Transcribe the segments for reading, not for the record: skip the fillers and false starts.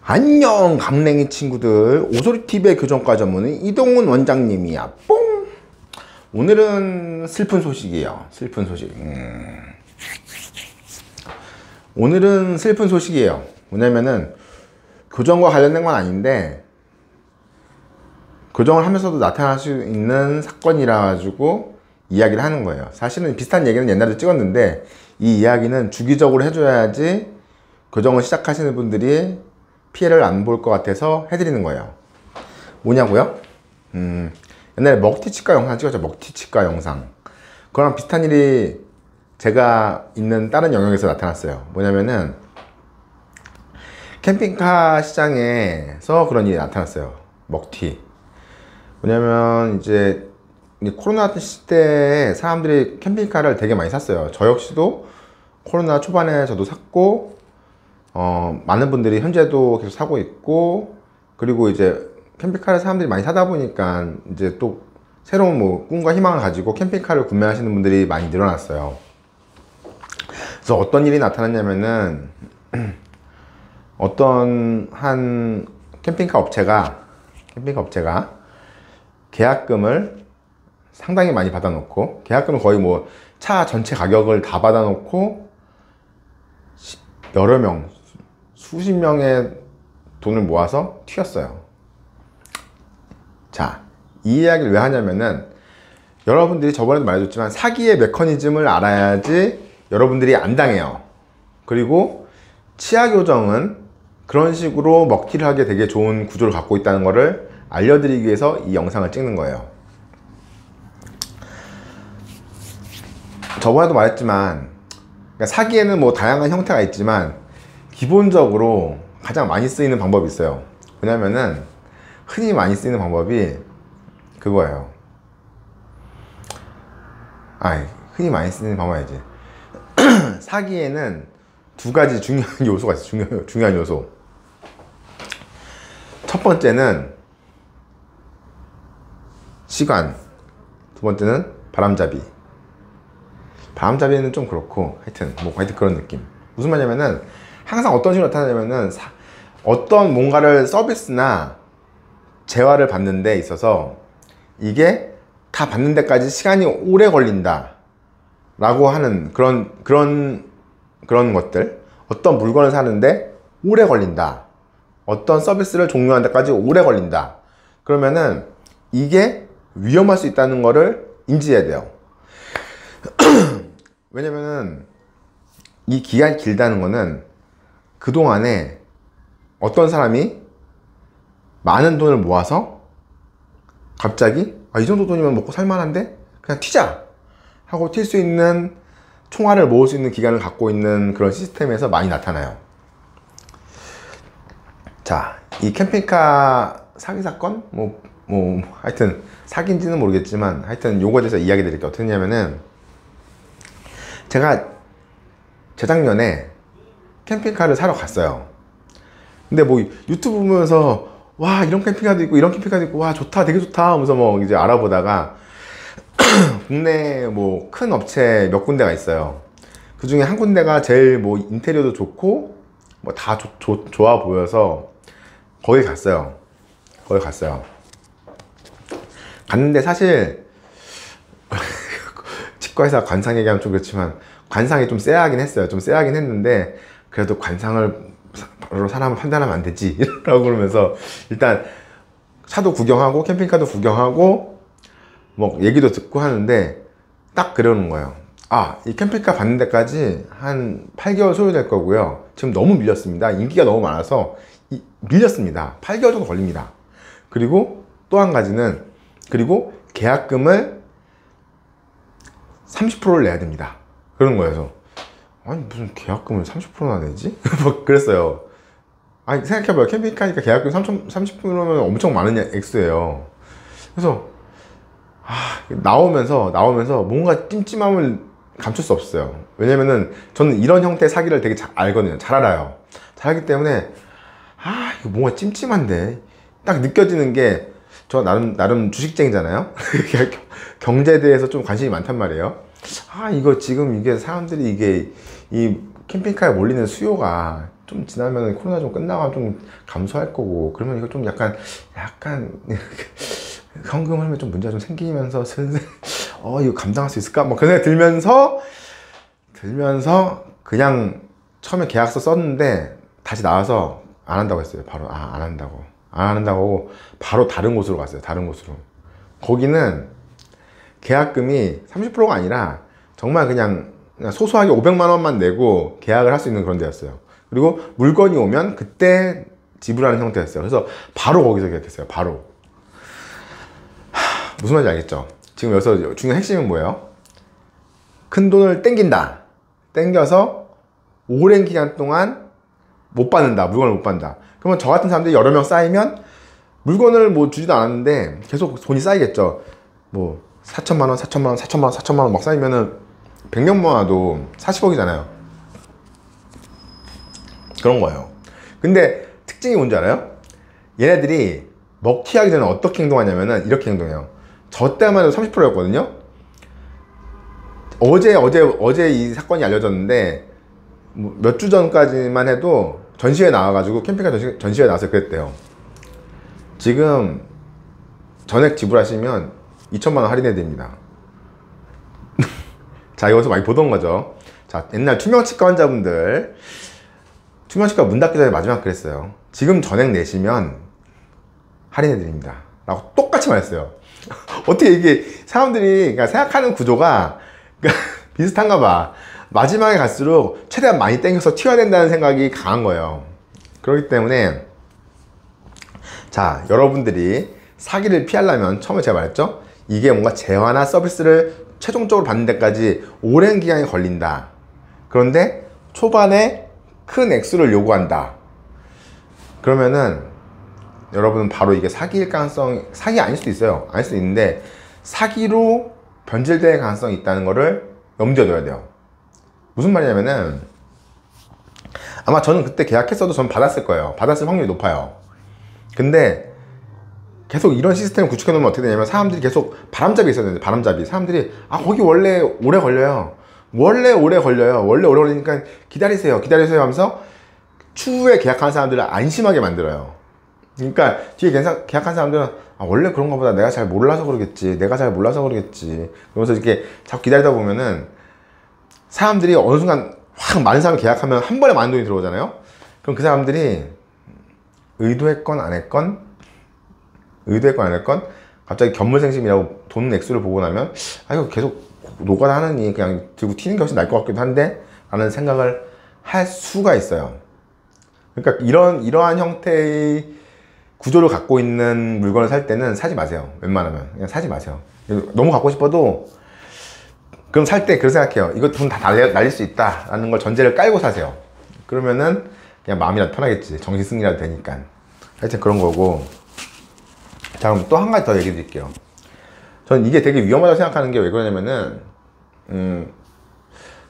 안녕 강냉이 친구들, 오소리TV의 교정과 전문의 이동훈 원장님이야. 뽕! 오늘은 슬픈 소식이에요. 슬픈 소식. 오늘은 슬픈 소식이에요. 뭐냐면은 교정과 관련된 건 아닌데 교정을 하면서도 나타날 수 있는 사건이라 가지고 이야기를 하는 거예요. 사실은 비슷한 얘기는 옛날에 찍었는데 이 이야기는 주기적으로 해줘야지 교정을 시작하시는 분들이 피해를 안 볼 것 같아서 해드리는 거예요. 뭐냐고요? 옛날에 먹튀치과 영상 찍었죠. 먹튀치과 영상. 그거랑 비슷한 일이 제가 있는 다른 영역에서 나타났어요. 뭐냐면은 캠핑카 시장에서 그런 일이 나타났어요. 먹튀. 뭐냐면 이제 코로나 시대에 사람들이 캠핑카를 되게 많이 샀어요. 저 역시도 코로나 초반에 저도 샀고 많은 분들이 현재도 계속 사고 있고, 그리고 이제 캠핑카를 사람들이 많이 사다 보니까 이제 또 새로운 뭐 꿈과 희망을 가지고 캠핑카를 구매하시는 분들이 많이 늘어났어요. 그래서 어떤 일이 나타났냐면은 어떤 한 캠핑카 업체가 계약금을 상당히 많이 받아놓고, 계약금은 거의 뭐 차 전체 가격을 다 받아놓고 여러 명, 수십 명의 돈을 모아서 튀었어요. 자, 이 이야기를 왜 하냐면은 여러분들이 저번에도 말해줬지만 사기의 메커니즘을 알아야지 여러분들이 안 당해요. 그리고 치아 교정은 그런 식으로 먹튀를 하게 되게 좋은 구조를 갖고 있다는 것을 알려드리기 위해서 이 영상을 찍는 거예요. 저번에도 말했지만 그러니까 사기에는 뭐 다양한 형태가 있지만 기본적으로 가장 많이 쓰이는 방법이 있어요. 뭐냐면은 흔히 많이 쓰이는 방법이 그거예요. 흔히 많이 쓰이는 방법이지. 사기에는 두 가지 중요한 요소가 있어요. 중요한 요소. 첫 번째는 시간, 두 번째는 바람잡이. 바람잡이는 좀 그렇고 하여튼 그런 느낌. 무슨 말이냐면은 항상 어떤 식으로 나타나냐면은 어떤 뭔가를 서비스나 재화를 받는 데 있어서 이게 다 받는 데까지 시간이 오래 걸린다 라고 하는 그런 것들. 어떤 물건을 사는데 오래 걸린다, 어떤 서비스를 종료하는 데까지 오래 걸린다, 그러면은 이게 위험할 수 있다는 거를 인지해야 돼요. 왜냐면은 이 기간이 길다는 거는 그동안에 어떤 사람이 많은 돈을 모아서 갑자기 이 정도 돈이면 먹고 살만한데 그냥 튀자 하고 튈 수 있는, 총알을 모을 수 있는 기간을 갖고 있는 그런 시스템에서 많이 나타나요. 자, 이 캠핑카 사기 사건? 하여튼 사기인지는 모르겠지만 하여튼 요거에 대해서 이야기 드릴게요. 어떻게 했냐면은 제가 재작년에 캠핑카를 사러 갔어요. 근데 뭐 유튜브 보면서 와, 이런 캠핑카도 있고 이런 캠핑카도 있고 와, 좋다, 되게 좋다 하면서 뭐 이제 알아보다가 국내 뭐 큰 업체 몇 군데가 있어요. 그 중에 한 군데가 제일 뭐 인테리어도 좋고 뭐 다 좋아 보여서 거기 갔어요. 갔는데 사실 치과에서 관상 얘기하면 좀 그렇지만 관상이 좀 쎄하긴 했어요. 좀 쎄하긴 했는데 그래도 관상을 바로 사람을 판단하면 안 되지 라고 그러면서 일단 차도 구경하고 캠핑카도 구경하고 뭐 얘기도 듣고 하는데 딱 그러는 거예요. 이 캠핑카 받는 데까지 한 8개월 소요될 거고요. 지금 너무 밀렸습니다. 인기가 너무 많아서 밀렸습니다. 8개월 정도 걸립니다. 그리고 또 한 가지는, 그리고 계약금을 30%를 내야 됩니다. 그런 거여서 무슨 계약금을 30%나 내지? 그랬어요. 생각해봐요. 캠핑카니까 계약금 30%면 엄청 많은 액수예요. 그래서 나오면서 뭔가 찜찜함을 감출 수 없어요. 왜냐면은 저는 이런 형태의 사기를 되게 잘 알거든요. 잘 알아요. 잘 알기 때문에 이거 뭔가 찜찜한데 딱 느껴지는 게, 저 나름 주식쟁이잖아요. 경제에 대해서 좀 관심이 많단 말이에요. 이거 지금 이게 사람들이 이 캠핑카에 몰리는 수요가 좀 지나면 코로나 좀 끝나면 좀 감소할 거고, 그러면 이거 좀 약간 현금 흐름에 좀 문제가 좀 생기면서 슬슬 이거 감당할 수 있을까? 뭐 그런 생각이 들면서 그냥 처음에 계약서 썼는데 다시 나와서 안 한다고 했어요. 바로 안 한다고 바로 다른 곳으로 갔어요. 다른 곳으로. 거기는 계약금이 30%가 아니라 정말 그냥 소소하게 500만 원만 내고 계약을 할 수 있는 그런 데였어요. 그리고 물건이 오면 그때 지불하는 형태였어요. 그래서 바로 거기서 계약했어요. 바로. 무슨 말인지 알겠죠? 지금 여기서 중요한 핵심은 뭐예요? 큰 돈을 땡긴다. 땡겨서 오랜 기간 동안 못 받는다. 물건을 못 받는다. 그러면 저 같은 사람들이 여러 명 쌓이면 물건을 뭐 주지도 않았는데 계속 돈이 쌓이겠죠. 뭐 4천만 원, 4천만 원, 4천만 원, 4천만 원 막 쌓이면은 100명 모아도 40억이잖아요. 그런 거예요. 근데 특징이 뭔지 알아요? 얘네들이 먹튀하기 전에 어떻게 행동하냐면은 이렇게 행동해요. 저 때만 해도 30%였거든요. 어제 이 사건이 알려졌는데 몇 주 전까지만 해도 전시회 나와가지고 캠핑카 전시회 나와서 그랬대요. 지금 전액 지불하시면 2천만 원 할인해 드립니다. 자, 여기서 많이 보던 거죠. 자, 옛날 투명치과 환자분들, 투명치과 문 닫기 전에 마지막 그랬어요. 지금 전액 내시면 할인해 드립니다 라고 똑같이 말했어요. 어떻게 이게 사람들이 그러니까 생각하는 구조가 그러니까 비슷한가 봐. 마지막에 갈수록 최대한 많이 땡겨서 튀어야 된다는 생각이 강한 거예요. 그렇기 때문에 자, 여러분들이 사기를 피하려면 처음에 제가 말했죠? 이게 뭔가 재화나 서비스를 최종적으로 받는 데까지 오랜 기간이 걸린다. 그런데 초반에 큰 액수를 요구한다. 그러면은 여러분은 바로 이게 사기일 가능성이, 사기 아닐 수도 있어요. 아닐 수도 있는데 사기로 변질될 가능성이 있다는 거를 염두에 둬야 돼요. 무슨 말이냐면은 아마 저는 그때 계약했어도 저는 받았을 거예요. 받았을 확률이 높아요. 근데 계속 이런 시스템을 구축해 놓으면 어떻게 되냐면 사람들이 계속 바람잡이 있어야 되는데, 바람잡이. 사람들이 거기 원래 오래 걸려요. 원래 오래 걸리니까 기다리세요 하면서 추후에 계약하는 자들을 안심하게 만들어요. 그러니까 뒤에 계약한 사람들은 원래 그런가 보다, 내가 잘 몰라서 그러겠지, 그러면서 이렇게 자꾸 기다리다 보면은 사람들이 어느 순간 확 많은 사람이 계약하면 한 번에 많은 돈이 들어오잖아요. 그럼 그 사람들이 의도했건 안 했건 갑자기 견물생심이라고 돈 액수를 보고 나면 이거 계속 노가다 하느니 그냥 들고 튀는 게 훨씬 나을 것 같기도 한데 라는 생각을 할 수가 있어요. 그러니까 이러한 형태의 구조를 갖고 있는 물건을 살 때는 사지 마세요. 웬만하면 그냥 사지 마세요. 너무 갖고 싶어도 그럼 살 때 그렇게 생각해요. 이거 돈 다 날릴 수 있다 라는 걸 전제를 깔고 사세요. 그러면은 그냥 마음이라도 편하겠지. 정신승리라도 되니까. 하여튼 그런 거고. 자, 그럼 또 한 가지 더 얘기 드릴게요. 저는 이게 되게 위험하다고 생각하는 게 왜 그러냐면은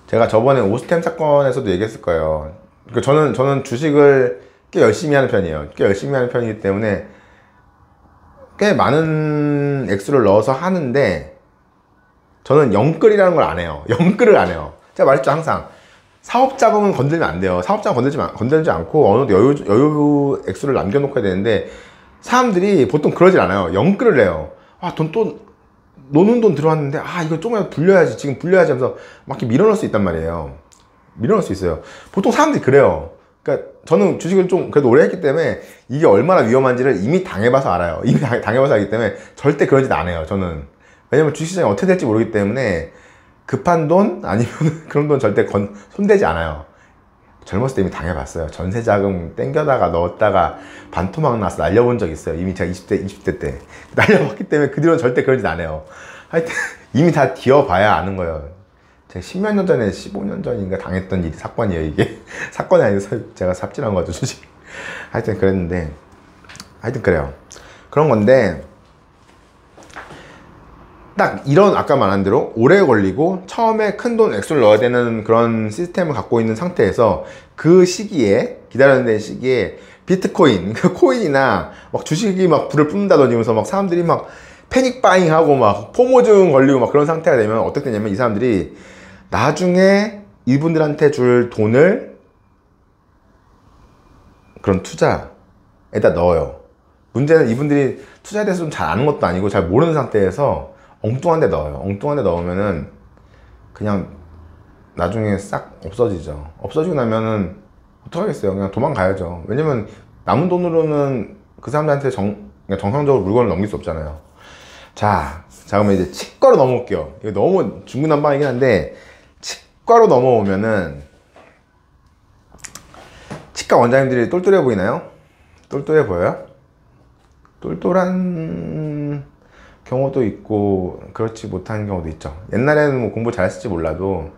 제가 저번에 오스템 사건에서도 얘기했을 거예요. 그러니까 저는 주식을 꽤 열심히 하는 편이에요. 꽤 열심히 하는 편이기 때문에 꽤 많은 액수를 넣어서 하는데 저는 영끌이라는 걸 안 해요. 영끌을 안 해요. 제가 말했죠, 항상. 사업 자금은 건들면 안 돼요. 사업 자금 건들지 않고 어느 정도 여유 액수를 남겨놓고 해야 되는데 사람들이 보통 그러질 않아요. 영끌을 해요. 돈 또 노는 돈 들어왔는데 이거 조금이라도 불려야지, 지금 불려야지 하면서 막 이렇게 밀어넣을 수 있단 말이에요. 밀어넣을 수 있어요. 보통 사람들이 그래요. 그러니까 저는 주식을 좀 그래도 오래 했기 때문에 이게 얼마나 위험한지를 이미 당해봐서 알아요. 이미 당해봐서 알기 때문에 절대 그런 짓 안 해요, 저는. 왜냐면 주식시장이 어떻게 될지 모르기 때문에 급한 돈 아니면 그런 돈 절대 손대지 않아요. 젊었을 때 이미 당해봤어요. 전세자금 땡겨다가 넣었다가 반토막 나서 날려본 적 있어요. 이미 제가 20대 때 날려봤기 때문에 그 뒤로는 절대 그런 짓 안 해요. 하여튼 이미 다 기어봐야 아는 거예요. 제가 10몇 년 전에 15년 전인가 당했던 사건이에요. 이게 사건이 아니라 제가 삽질한 거죠, 주식. 하여튼 그랬는데 하여튼 그래요. 그런 건데 딱 이런 아까 말한 대로 오래 걸리고 처음에 큰 돈 액수를 넣어야 되는 그런 시스템을 갖고 있는 상태에서 그 시기에 기다리는 시기에 비트코인, 코인이나 막 주식이 막 불을 뿜는다든지 하면서 막 사람들이 막 패닉 바잉 하고 막 포모증 걸리고 막 그런 상태가 되면 어떻게 되냐면 이 사람들이 나중에 이분들한테 줄 돈을 그런 투자에다 넣어요. 문제는 이분들이 투자에 대해서 좀 잘 아는 것도 아니고 잘 모르는 상태에서 엉뚱한 데 넣어요. 엉뚱한 데 넣으면은 그냥 나중에 싹 없어지죠. 없어지고 나면은 어떡하겠어요. 그냥 도망가야죠. 왜냐면 남은 돈으로는 그 사람들한테 그냥 정상적으로 물건을 넘길 수 없잖아요. 자 그러면 이제 치과로 넘어올게요. 이거 너무 중구난방이긴 한데, 치과로 넘어오면은 치과 원장님들이 똘똘해 보이나요? 똘똘해 보여요? 똘똘한 경우도 있고 그렇지 못한 경우도 있죠. 옛날에는 뭐 공부 잘했을지 몰라도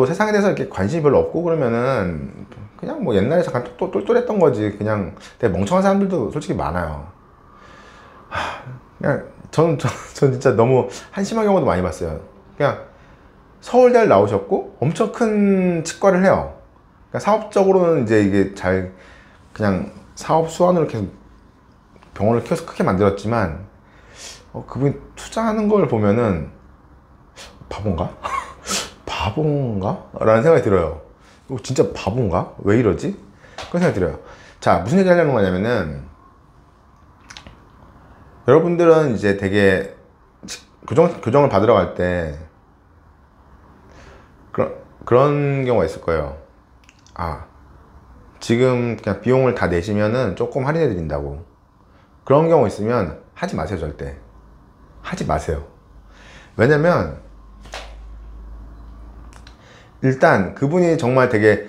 세상에 대해서 이렇게 관심이 별로 없고 그러면은 그냥 뭐 옛날에 잠깐 똘똘했던 거지. 그냥 되게 멍청한 사람들도 솔직히 많아요. 그냥 전 진짜 너무 한심한 경우도 많이 봤어요. 그냥 서울대를 나오셨고 엄청 큰 치과를 해요. 그러니까 사업적으로는 이제 이게 잘 그냥 사업 수완으로 계속 병원을 키워서 크게 만들었지만 그분이 투자하는 걸 보면은 바본가? 바본가? 라는 생각이 들어요. 진짜 바본가? 왜 이러지? 그런 생각이 들어요. 자, 무슨 얘기 하려는 거냐면은, 여러분들은 이제 되게 교정을 받으러 갈 때 그런 경우가 있을 거예요. 지금 그냥 비용을 다 내시면은 조금 할인해 드린다고. 그런 경우 있으면 하지 마세요. 절대 하지 마세요. 왜냐면 일단 그분이 정말 되게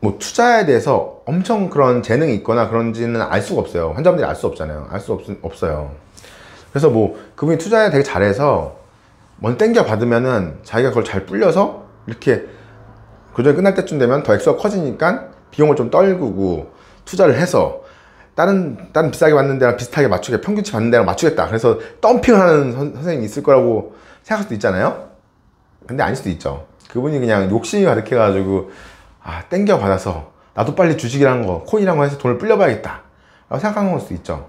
뭐 투자에 대해서 엄청 그런 재능이 있거나 그런지는 알 수가 없어요. 환자분들이 알 수 없잖아요. 알 수 없어요. 그래서 뭐 그분이 투자에 되게 잘해서 먼저 땡겨 받으면은 자기가 그걸 잘 불려서 이렇게 교정이 끝날 때쯤 되면 더 액수가 커지니까 비용을 좀 떨구고 투자를 해서 다른 비싸게 받는 데랑 비슷하게 맞추게, 평균치 받는 데랑 맞추겠다. 그래서 덤핑을 하는 선생님이 있을 거라고 생각할 수도 있잖아요. 근데 아닐 수도 있죠. 그분이 그냥 욕심이 가득해가지고 땡겨 받아서 나도 빨리 주식이라는 거, 코인이라는 거 해서 돈을 불려봐야겠다 라고 생각한 걸 수도 있죠.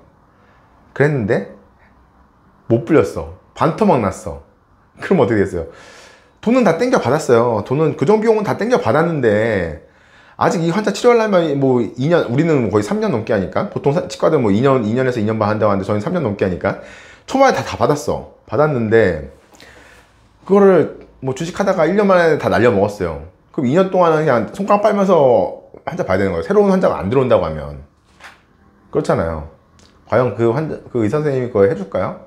그랬는데 못 불렸어. 반토막 났어. 그럼 어떻게 됐어요? 돈은 다 땡겨 받았어요. 돈은 교정 비용은 다 땡겨 받았는데 아직 이 환자 치료하려면 뭐 2년, 우리는 거의 3년 넘게 하니까, 보통 치과들 뭐 2년에서 2년 반 한다고 하는데 저희는 3년 넘게 하니까 초반에 다 받았어. 받았는데 그거를 뭐 주식하다가 1년 만에 다 날려 먹었어요. 그럼 2년 동안은 그냥 손가락 빨면서 환자 봐야 되는 거예요. 새로운 환자가 안 들어온다고 하면. 그렇잖아요. 과연 그 의사 선생님이 그거 해줄까요?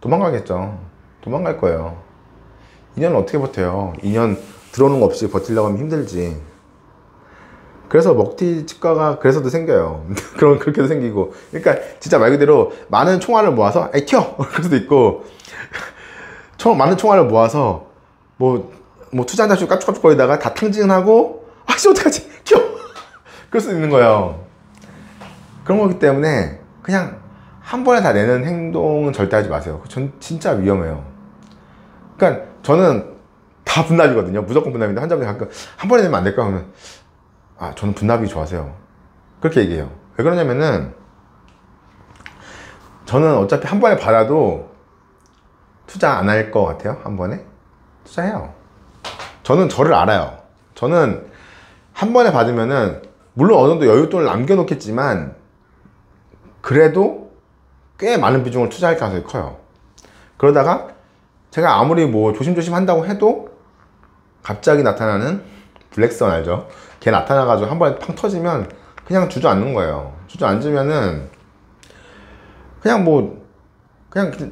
도망가겠죠. 도망갈 거예요. 2년은 어떻게 버텨요? 2년 들어오는 거 없이 버티려고 하면 힘들지. 그래서 먹튀 치과가 그래서도 생겨요. 그렇게도 생기고. 그러니까 진짜 말 그대로 많은 총알을 모아서 튀어! 그럴 수도 있고, 많은 총알을 모아서 뭐 투자한다고 깝죽깝죽거리다가 다 탕진하고 어떡하지? 튀어! 그럴 수 있는 거예요. 그런 거기 때문에 그냥 한 번에 다 내는 행동은 절대 하지 마세요. 전 진짜 위험해요. 그러니까 저는 다 분납이거든요. 무조건 분납인데 환자분이 가끔 한 번에 내면 안 될까 하면 저는 분납이 좋아서요. 그렇게 얘기해요. 왜 그러냐면은 저는 어차피 한 번에 받아도 투자 안 할 것 같아요. 한 번에 투자해요. 저는 저를 알아요. 저는 한 번에 받으면은 물론 어느 정도 여윳돈을 남겨놓겠지만 그래도 꽤 많은 비중을 투자할 가능성이 커요. 그러다가 제가 아무리 뭐 조심조심 한다고 해도 갑자기 나타나는 블랙스완 알죠? 걔 나타나가지고 한 번에 팡 터지면 그냥 주저앉는 거예요. 주저앉으면은 그냥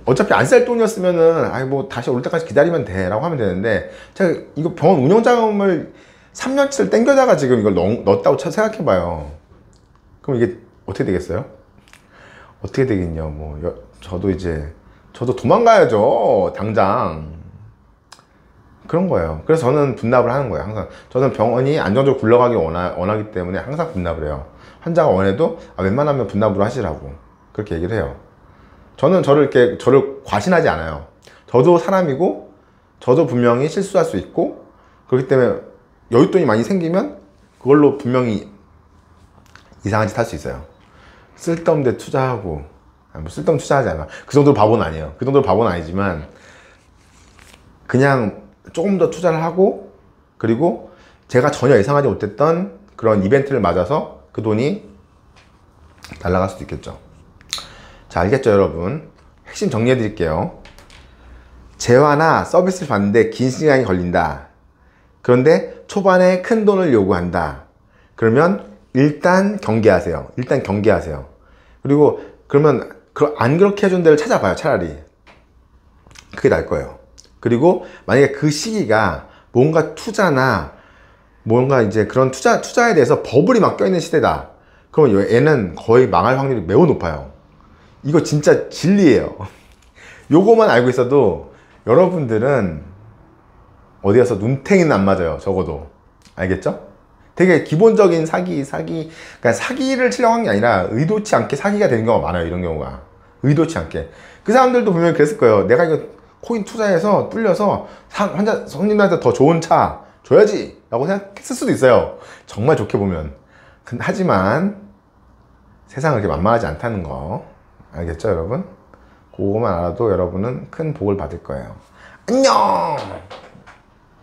어차피 안 쌀 돈이었으면은 뭐 다시 오를 때까지 기다리면 돼 라고 하면 되는데, 제가 이거 병원 운영자금을 3년치를 땡겨다가 지금 이걸 넣었다고 생각해봐요. 그럼 이게 어떻게 되겠어요? 어떻게 되겠냐. 저도 도망가야죠. 당장. 그런 거예요. 그래서 저는 분납을 하는 거예요. 항상 저는 병원이 안정적으로 굴러가기 원하기 때문에 항상 분납을 해요. 환자가 원해도 웬만하면 분납으로 하시라고 그렇게 얘기를 해요. 저는 저를 과신하지 않아요. 저도 사람이고 저도 분명히 실수할 수 있고, 그렇기 때문에 여윳돈이 많이 생기면 그걸로 분명히 이상한 짓 할 수 있어요. 쓸데없는 데 투자하고, 쓸데없는 투자하지 않아. 그 정도로 바보는 아니에요. 그 정도로 바보는 아니지만 그냥 조금 더 투자를 하고, 그리고 제가 전혀 예상하지 못했던 그런 이벤트를 맞아서 그 돈이 날아갈 수도 있겠죠. 자, 알겠죠 여러분? 핵심 정리해 드릴게요. 재화나 서비스를 받는데 긴 시간이 걸린다. 그런데 초반에 큰 돈을 요구한다. 그러면 일단 경계하세요. 일단 경계하세요. 그리고 그러면 안 그렇게 해준 데를 찾아봐요. 차라리 그게 나을 거예요. 그리고 만약에 그 시기가 뭔가 투자나 뭔가 이제 그런 투자에 대해서 버블이 막 껴있는 시대다. 그러면 얘는 거의 망할 확률이 매우 높아요. 이거 진짜 진리예요. 요거만 알고 있어도 여러분들은 어디 가서 눈탱이는 안 맞아요. 적어도. 알겠죠? 되게 기본적인 그러니까 사기를 치려고 한 게 아니라 의도치 않게 사기가 되는 경우가 많아요. 이런 경우가. 의도치 않게. 그 사람들도 보면 그랬을 거예요. 내가 이거 코인 투자해서 뚫려서 손님들한테 더 좋은 차 줘야지 라고 생각했을 수도 있어요. 정말 좋게 보면. 하지만 세상은 그렇게 만만하지 않다는 거 알겠죠 여러분? 그거만 알아도 여러분은 큰 복을 받을 거예요. 안녕!